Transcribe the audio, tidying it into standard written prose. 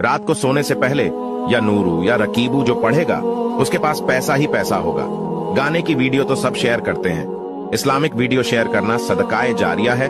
रात को सोने से पहले या नूरू या रकीबू जो पढ़ेगा उसके पास पैसा ही पैसा होगा। गाने की वीडियो तो सब शेयर करते हैं। इस्लामिक वीडियो शेयर करना सदकाए जारिया है।